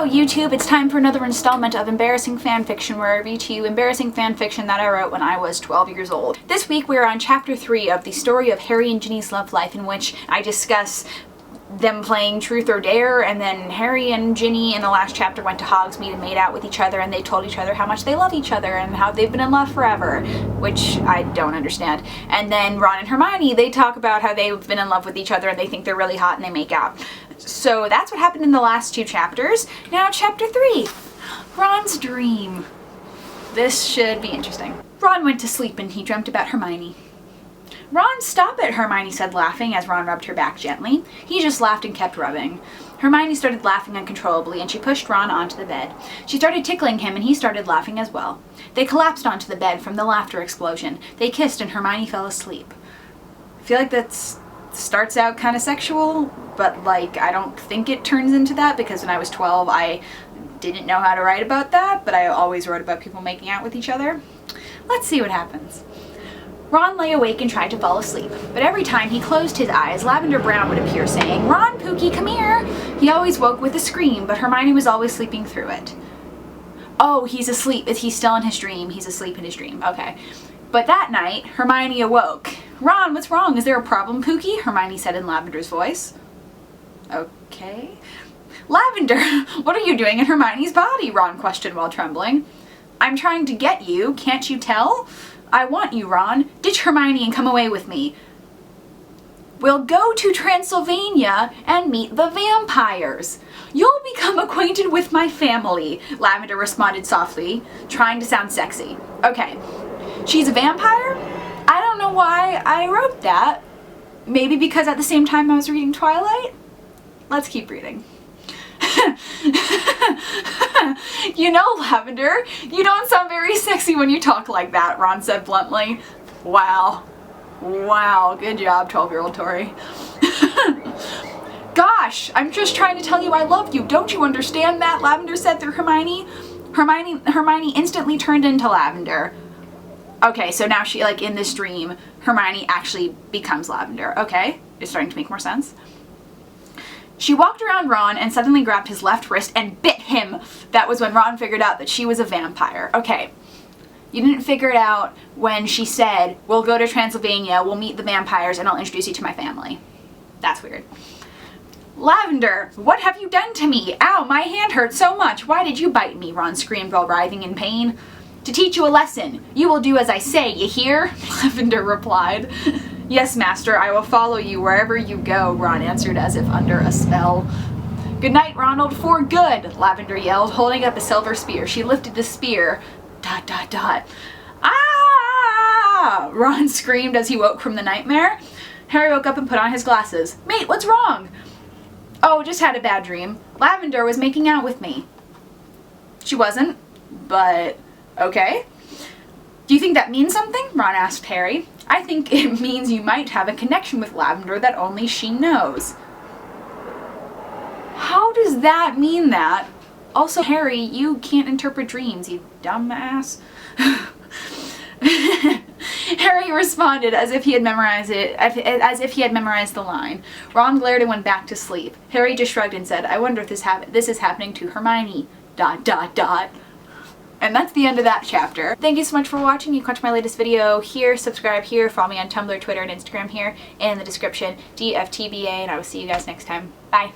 Hello YouTube, it's time for another installment of Embarrassing Fanfiction, where I read to you embarrassing fanfiction that I wrote when I was 12 years old. This week we are on chapter 3 of the story of Harry and Ginny's love life, in which I discuss them playing Truth or Dare, and then Harry and Ginny in the last chapter went to Hogsmeade and made out with each other, and they told each other how much they love each other and how they've been in love forever, which I don't understand. And then Ron and Hermione, they talk about how they've been in love with each other and they think they're really hot and they make out. So that's what happened in the last 2 chapters. Now chapter 3, Ron's dream. This should be interesting. Ron went to sleep and he dreamt about Hermione. Ron, stop it, Hermione said, laughing as Ron rubbed her back gently. He just laughed and kept rubbing. Hermione started laughing uncontrollably and she pushed Ron onto the bed. She started tickling him and he started laughing as well. They collapsed onto the bed from the laughter explosion. They kissed and Hermione fell asleep. I feel like that starts out kind of sexual, but like I don't think it turns into that, because when I was 12 I didn't know how to write about that, but I always wrote about people making out with each other. Let's see what happens. Ron lay awake and tried to fall asleep, but every time he closed his eyes, Lavender Brown would appear saying, "Ron, Pookie, come here!" He always woke with a scream, but Hermione was always sleeping through it. Oh, he's asleep. He's still in his dream. He's asleep in his dream. Okay. But that night, Hermione awoke. "Ron, what's wrong? Is there a problem, Pookie?" Hermione said in Lavender's voice. Okay. "Lavender, what are you doing in Hermione's body?" Ron questioned while trembling. "I'm trying to get you. Can't you tell? I want you, Ron. Ditch Hermione and come away with me. We'll go to Transylvania and meet the vampires. You'll become acquainted with my family," Lavender responded softly, trying to sound sexy. Okay, she's a vampire? I don't know why I wrote that. Maybe because at the same time I was reading Twilight? Let's keep reading. "You know, Lavender, you don't sound very sexy when you talk like that," Ron said bluntly. Wow. Wow, good job, 12-year-old Tori. "Gosh, I'm just trying to tell you I love you. Don't you understand that?" Lavender said through Hermione. Hermione instantly turned into Lavender. Okay, so now she, like in this dream, Hermione actually becomes Lavender. Okay, it's starting to make more sense. She walked around Ron and suddenly grabbed his left wrist and bit him. That was when Ron figured out that she was a vampire. Okay, you didn't figure it out when she said, "We'll go to Transylvania, we'll meet the vampires, and I'll introduce you to my family." That's weird. "Lavender, what have you done to me? Ow, my hand hurts so much. Why did you bite me?" Ron screamed while writhing in pain. "To teach you a lesson. You will do as I say, you hear?" Lavender replied. "Yes, master, I will follow you wherever you go," Ron answered as if under a spell. "Good night, Ronald, for good," Lavender yelled, holding up a silver spear. She lifted the spear. ... "Ah!" Ron screamed as he woke from the nightmare. Harry woke up and put on his glasses. "Mate, what's wrong?" "Oh, just had a bad dream. Lavender was making out with me." "She wasn't, but okay." "Do you think that means something?" Ron asked Harry. "I think it means you might have a connection with Lavender that only she knows." How does that mean that? Also, Harry, you can't interpret dreams, you dumbass. Harry responded as if he had memorized the line. Ron glared and went back to sleep. Harry just shrugged and said, "I wonder if this is happening to Hermione. ... And that's the end of that chapter. Thank you so much for watching. You can watch my latest video here, subscribe here, follow me on Tumblr, Twitter, and Instagram here in the description, DFTBA, and I will see you guys next time. Bye.